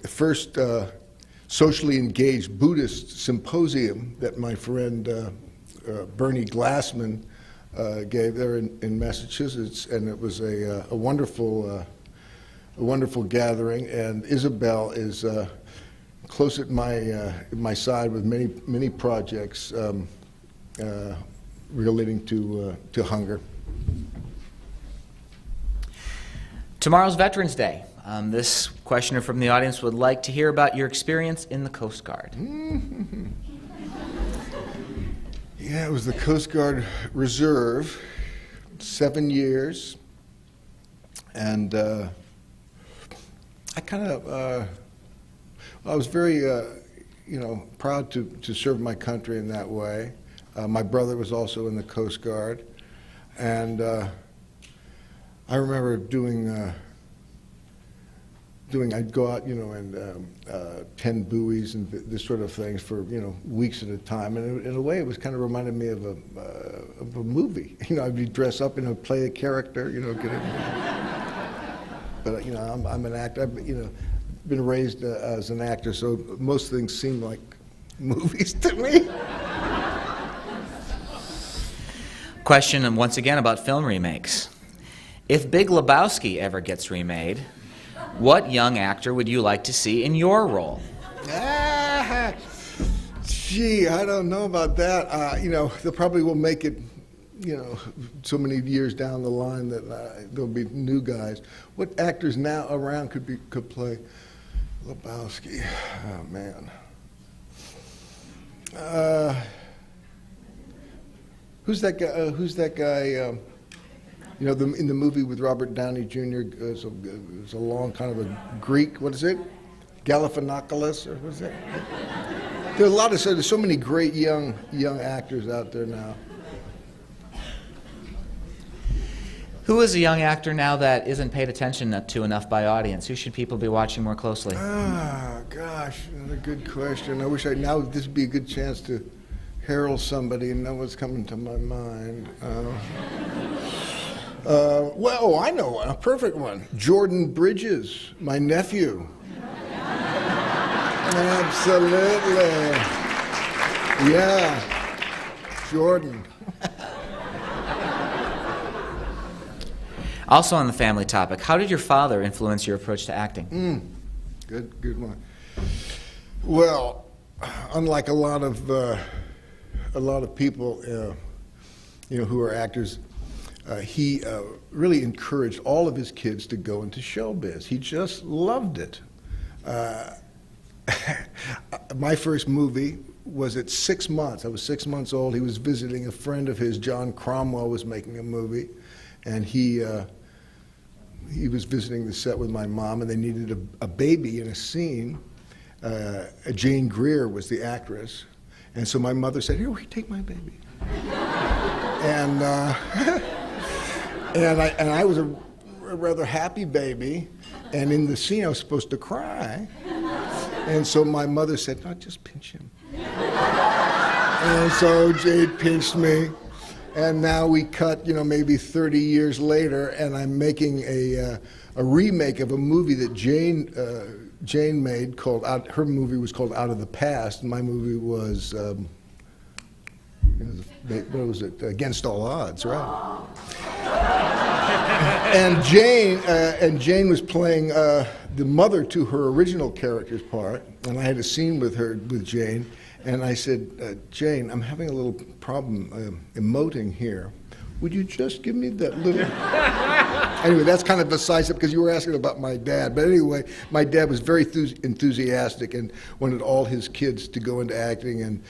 first socially engaged Buddhist symposium that my friend Bernie Glassman gave there in Massachusetts, and it was a wonderful gathering. And Isabel is close at my side with many projects relating to hunger. Tomorrow's Veterans Day. This questioner from the audience would like to hear about your experience in the Coast Guard. Mm-hmm. Yeah, it was the Coast Guard Reserve, 7 years, and I was very, proud to serve my country in that way. My brother was also in the Coast Guard, and I remember doing I'd go out, and tend buoys and this sort of things for, weeks at a time. And in a way, it was kind of reminded me of a movie. I'd be dressed up, play a character, get it. But, I'm an actor. I've, been raised as an actor, so most things seem like movies to me. Question, once again, about film remakes. If Big Lebowski ever gets remade, what young actor would you like to see in your role? Gee, I don't know about that. They probably will make it, so many years down the line that there'll be new guys. What actors now around could play Lebowski? Oh man. Who's that guy? In the movie with Robert Downey Jr. It was a long kind of a Greek. What is it? Galifianakis, or what is it? There are there's so many great young actors out there now. Who is a young actor now that isn't paid attention to enough by audience? Who should people be watching more closely? Gosh, another good question. I wish now this would be a good chance to herald somebody and know what's coming to my mind. I know one, a perfect one. Jordan Bridges, my nephew. Absolutely. Yeah, Jordan. Also on the family topic, how did your father influence your approach to acting? Good one. Well, unlike a lot of people, who are actors, he really encouraged all of his kids to go into showbiz. He just loved it. My first movie was at 6 months. I was 6 months old. He was visiting a friend of his, John Cromwell, was making a movie, and he was visiting the set with my mom, and they needed a baby in a scene. Jane Greer was the actress, and so my mother said, "Here, take my baby." And I was a rather happy baby, and in the scene I was supposed to cry, and so my mother said, "No, just pinch him." And so Jade pinched me. And now we cut, maybe 30 years later, and I'm making a remake of a movie that Jane made called her movie was called Out of the Past, and my movie was what was it? Against All Odds, right? And Jane was playing the mother to her original character's part, and I had a scene with Jane. And I said, Jane, I'm having a little problem emoting here. Would you just give me that little... Anyway, that's kind of besides it because you were asking about my dad. But anyway, my dad was very enthusiastic and wanted all his kids to go into acting. And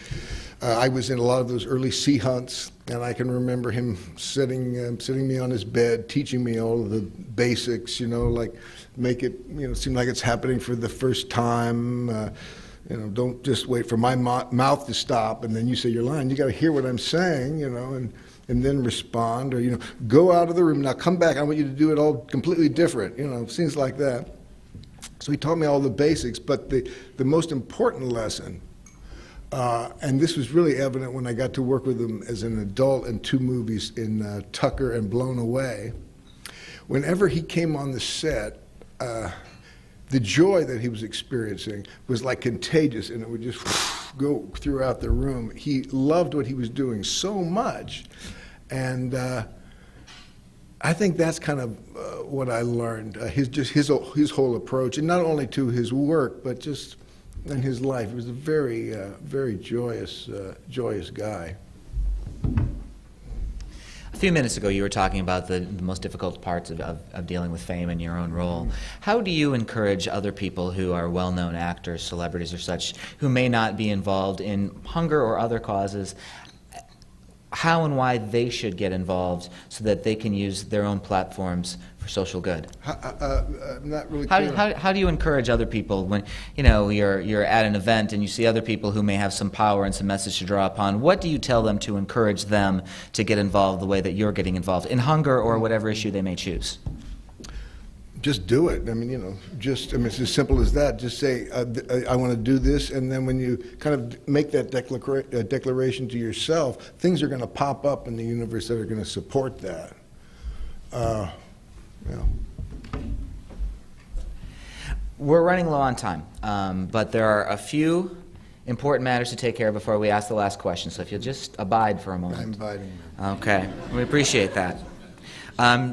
I was in a lot of those early sea hunts. And I can remember him sitting me on his bed, teaching me all of the basics, like make it, seem like it's happening for the first time. Don't just wait for my mouth to stop and then you say your line. You got to hear what I'm saying, and then respond, or go out of the room. Now come back. I want you to do it all completely different. Things like that. So he taught me all the basics, but the most important lesson, and this was really evident when I got to work with him as an adult in 2 movies, in Tucker and Blown Away. Whenever he came on the set. The joy that he was experiencing was like contagious, and it would just go throughout the room. He loved what he was doing so much, and I think that's kind of what I learned. His whole approach, and not only to his work, but just in his life. He was a very very joyous guy. A few minutes ago, you were talking about the most difficult parts of dealing with fame in your own role. How do you encourage other people who are well-known actors, celebrities or such, who may not be involved in hunger or other causes, how and why they should get involved so that they can use their own platforms for social good? I'm not really clear. How do you encourage other people when you're at an event and you see other people who may have some power and some message to draw upon? What do you tell them to encourage them to get involved the way that you're getting involved in hunger or whatever issue they may choose? just do it. I mean, it's as simple as that. Just say, I want to do this, and then when you kind of make that declaration to yourself, things are going to pop up in the universe that are going to support that. We're running low on time, but there are a few important matters to take care of before we ask the last question, so if you'll just abide for a moment. I'm abiding. Okay, we appreciate that.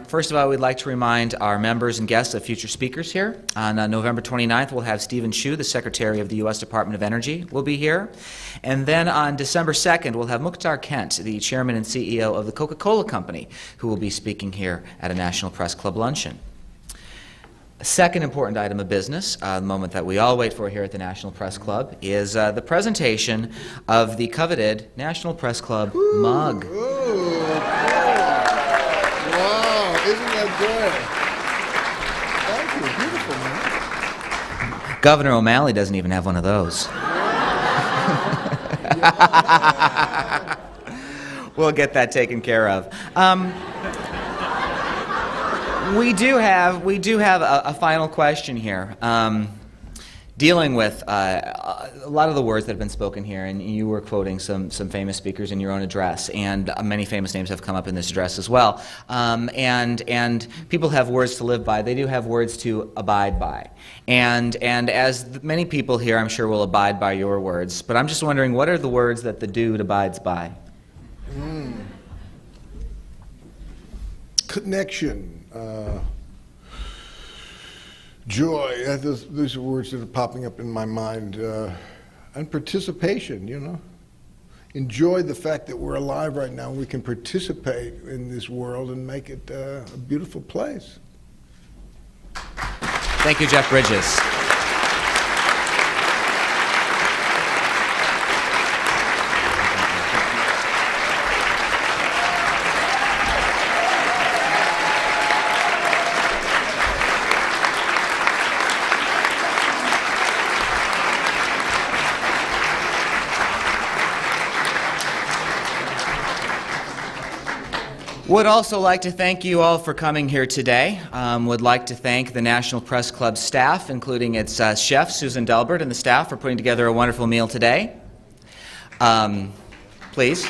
First of all, we'd like to remind our members and guests of future speakers here. On November 29th, we'll have Stephen Chu, the Secretary of the U.S. Department of Energy, will be here. And then on December 2nd, we'll have Mukhtar Kent, the Chairman and CEO of the Coca-Cola Company, who will be speaking here at a National Press Club luncheon. A second important item of business, the moment that we all wait for here at the National Press Club, is the presentation of the coveted National Press Club mug. Ooh, wow, isn't that good? Thank you, beautiful, man. Governor O'Malley doesn't even have one of those. We'll get that taken care of. We do have a final question here, dealing with a lot of the words that have been spoken here, and you were quoting some famous speakers in your own address, and many famous names have come up in this address as well. And people have words to live by. They do have words to abide by. And as many people here, I'm sure, will abide by your words, but I'm just wondering, what are the words that the dude abides by? Connection. Joy, those are words that are popping up in my mind, and participation, Enjoy the fact that we're alive right now and we can participate in this world and make it a beautiful place. Thank you, Jeff Bridges. Would also like to thank you all for coming here today. Would like to thank the National Press Club staff, including its chef, Susan Delbert, and the staff for putting together a wonderful meal today. Please.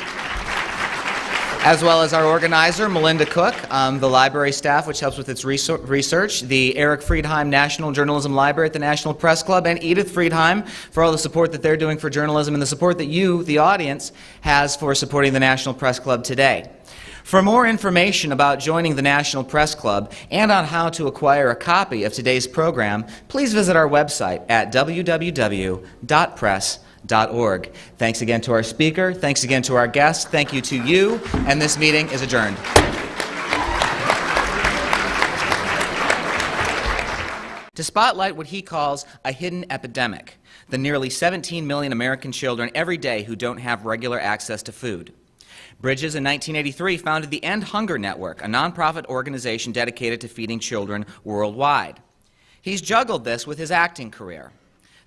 As well as our organizer, Melinda Cook, the library staff, which helps with its research, the Eric Friedheim National Journalism Library at the National Press Club, and Edith Friedheim for all the support that they're doing for journalism and the support that you, the audience, has for supporting the National Press Club today. For more information about joining the National Press Club and on how to acquire a copy of today's program, please visit our website at www.press.org. Thanks again to our speaker. Thanks again to our guests. Thank you to you, and this meeting is adjourned. To spotlight what he calls a hidden epidemic, the nearly 17 million American children every day who don't have regular access to food. Bridges in 1983 founded the End Hunger Network, a nonprofit organization dedicated to feeding children worldwide. He's juggled this with his acting career.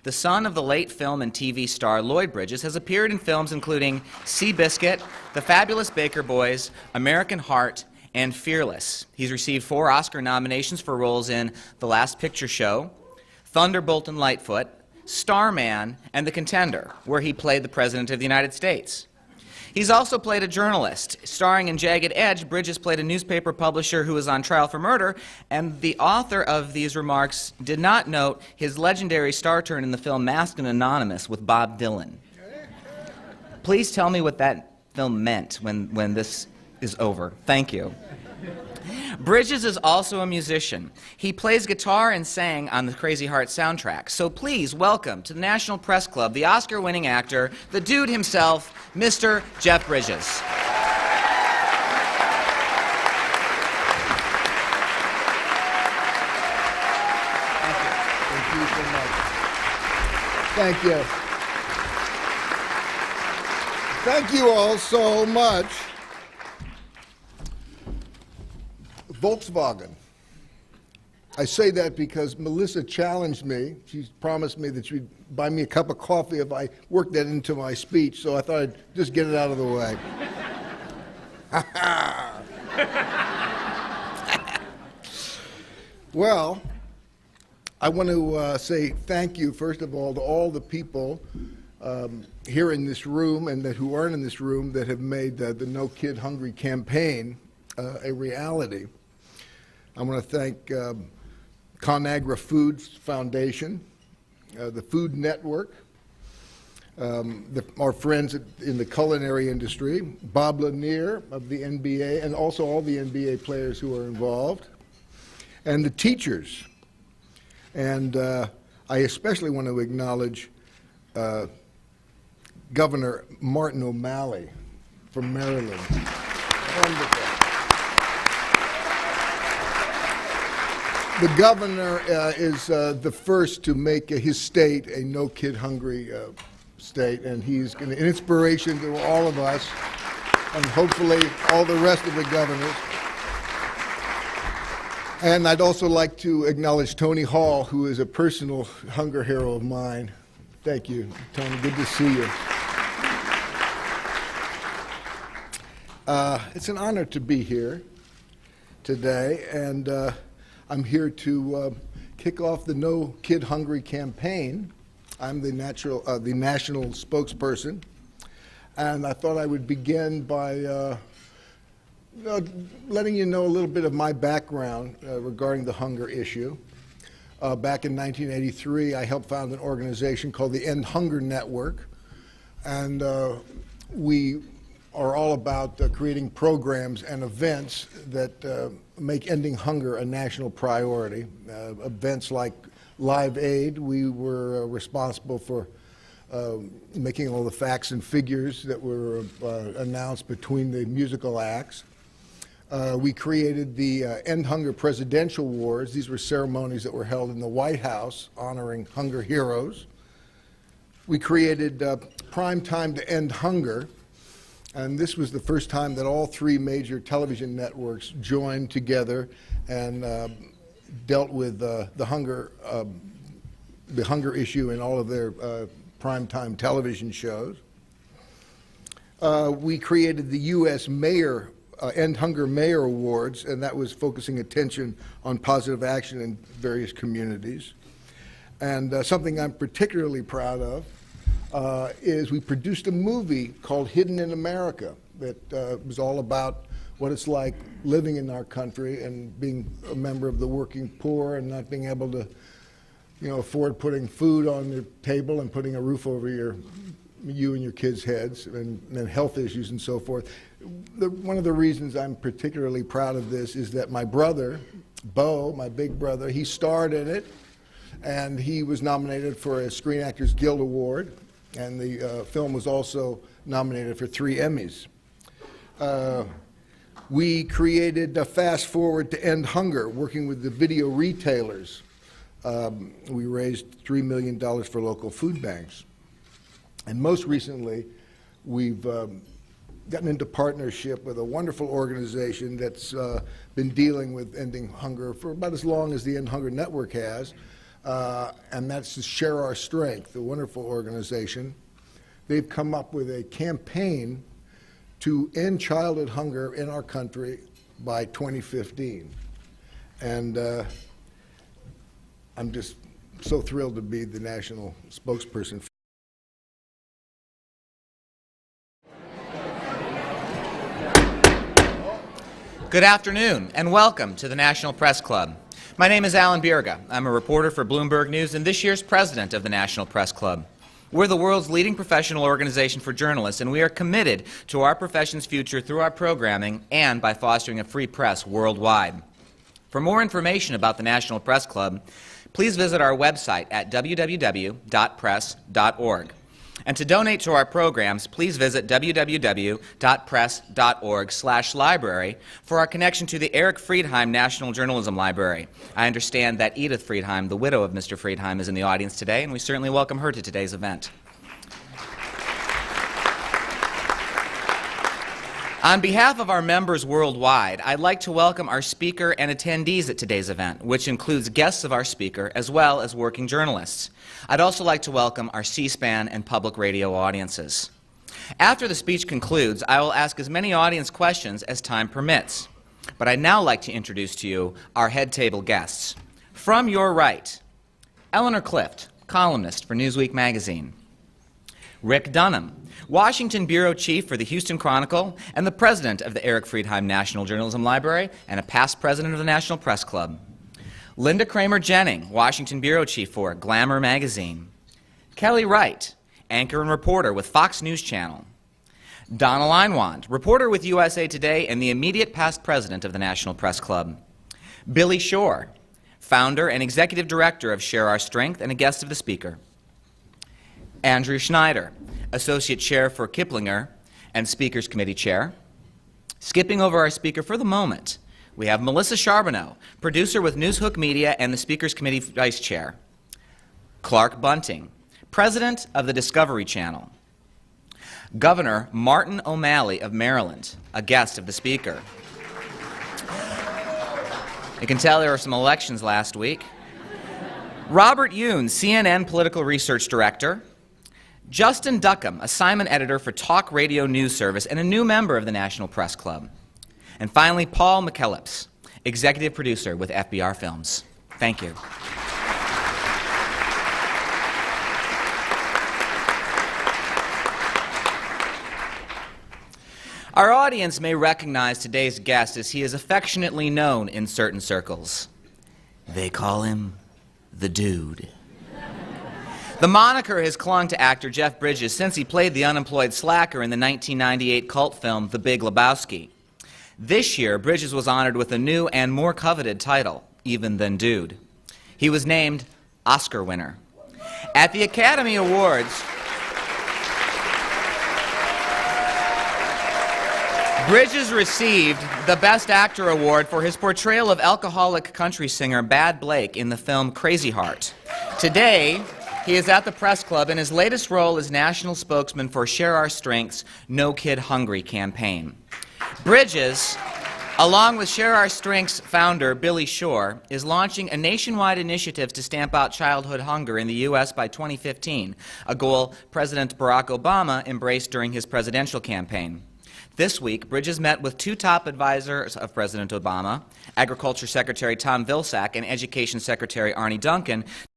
The son of the late film and TV star Lloyd Bridges has appeared in films including Seabiscuit, The Fabulous Baker Boys, American Heart, and Fearless. He's received 4 Oscar nominations for roles in The Last Picture Show, Thunderbolt and Lightfoot, Starman, and The Contender, where he played the President of the United States. He's also played a journalist. Starring in Jagged Edge, Bridges played a newspaper publisher who was on trial for murder, and the author of these remarks did not note his legendary star turn in the film Masked and Anonymous with Bob Dylan. Please tell me what that film meant when this is over. Thank you. Bridges is also a musician. He plays guitar and sang on the Crazy Heart soundtrack. So please welcome to the National Press Club the Oscar-winning actor, the dude himself, Mr. Jeff Bridges. Thank you so much. Thank you. Thank you all so much. Volkswagen. I say that because Melissa challenged me. She promised me that she'd buy me a cup of coffee if I worked that into my speech, so I thought I'd just get it out of the way. Well, I want to say thank you, first of all, to all the people here in this room and who aren't in this room that have made the No Kid Hungry campaign a reality. I want to thank ConAgra Foods Foundation, the Food Network, our friends in the culinary industry, Bob Lanier of the NBA, and also all the NBA players who are involved, and the teachers. And I especially want to acknowledge Governor Martin O'Malley from Maryland. Wonderful. The governor is the first to make his state a No Kid Hungry state, and he's an inspiration to all of us, and hopefully all the rest of the governors. And I'd also like to acknowledge Tony Hall, who is a personal hunger hero of mine. Thank you, Tony. Good to see you. It's an honor to be here today, and I'm here to kick off the No Kid Hungry campaign. I'm the national spokesperson, and I thought I would begin by letting you know a little bit of my background regarding the hunger issue. Back in 1983, I helped found an organization called the End Hunger Network, and we are all about creating programs and events that make ending hunger a national priority. Events like Live Aid, we were responsible for making all the facts and figures that were announced between the musical acts. We created the End Hunger Presidential Awards. These were ceremonies that were held in the White House honoring hunger heroes. We created Prime Time to End Hunger, and this was the first time that all three major television networks joined together and dealt with the hunger issue in all of their primetime television shows. We created the U.S. End Hunger Mayor Awards, and that was focusing attention on positive action in various communities. And something I'm particularly proud of is we produced a movie called Hidden in America that was all about what it's like living in our country and being a member of the working poor and not being able to, afford putting food on your table and putting a roof over you and your kids' heads, and health issues and so forth. One of the reasons I'm particularly proud of this is that my brother, Bo, my big brother, he starred in it, and he was nominated for a Screen Actors Guild Award, and the film was also nominated for 3 Emmys. We created Fast Forward to End Hunger, working with the video retailers. We raised $3 million for local food banks. And most recently, we've gotten into partnership with a wonderful organization that's been dealing with ending hunger for about as long as the End Hunger Network has, and that's Share Our Strength, a wonderful organization. They've come up with a campaign to end childhood hunger in our country by 2015. And I'm just so thrilled to be the national spokesperson. Good afternoon, and welcome to the National Press Club. My name is Alan Bierga. I'm a reporter for Bloomberg News and this year's president of the National Press Club. We're the world's leading professional organization for journalists, and we are committed to our profession's future through our programming and by fostering a free press worldwide. For more information about the National Press Club, please visit our website at www.press.org. And to donate to our programs, please visit www.press.org/library for our connection to the Eric Friedheim National Journalism Library. I understand that Edith Friedheim, the widow of Mr. Friedheim, is in the audience today, and we certainly welcome her to today's event. On behalf of our members worldwide, I'd like to welcome our speaker and attendees at today's event, which includes guests of our speaker as well as working journalists. I'd also like to welcome our C-SPAN and public radio audiences. After the speech concludes, I will ask as many audience questions as time permits. But I'd now like to introduce to you our head table guests. From your right, Eleanor Clift, columnist for Newsweek magazine. Rick Dunham, Washington bureau chief for the Houston Chronicle and the president of the Eric Friedheim National Journalism Library and a past president of the National Press Club. Linda Kramer Jennings, Washington bureau chief for Glamour magazine. Kelly Wright, anchor and reporter with Fox News Channel. Donna Leinwand, reporter with USA Today and the immediate past president of the National Press Club. Billy Shore, founder and executive director of Share Our Strength and a guest of the speaker. Andrew Schneider, associate chair for Kiplinger and speakers committee chair. Skipping over our speaker for the moment, we have Melissa Charbonneau, producer with Newshook Media and the speakers committee vice chair. Clark Bunting, president of the Discovery Channel. Governor Martin O'Malley of Maryland, a guest of the speaker. You can tell there were some elections last week. Robert Yoon, CNN political research director. Justin Duckham, assignment editor for Talk Radio News Service and a new member of the National Press Club. And finally, Paul McKellips, executive producer with FBR Films. Thank you. Our audience may recognize today's guest as he is affectionately known in certain circles. They call him the Dude. The moniker has clung to actor Jeff Bridges since he played the unemployed slacker in the 1998 cult film The Big Lebowski. This year, Bridges was honored with a new and more coveted title, even than Dude. He was named Oscar winner. At the Academy Awards, Bridges received the Best Actor Award for his portrayal of alcoholic country singer Bad Blake in the film Crazy Heart. Today, he is at the Press Club in his latest role as national spokesman for Share Our Strength's No Kid Hungry campaign. Bridges, along with Share Our Strength's founder Billy Shore, is launching a nationwide initiative to stamp out childhood hunger in the U.S. by 2015, a goal President Barack Obama embraced during his presidential campaign. This week, Bridges met with two top advisors of President Obama, Agriculture Secretary Tom Vilsack and Education Secretary Arne Duncan,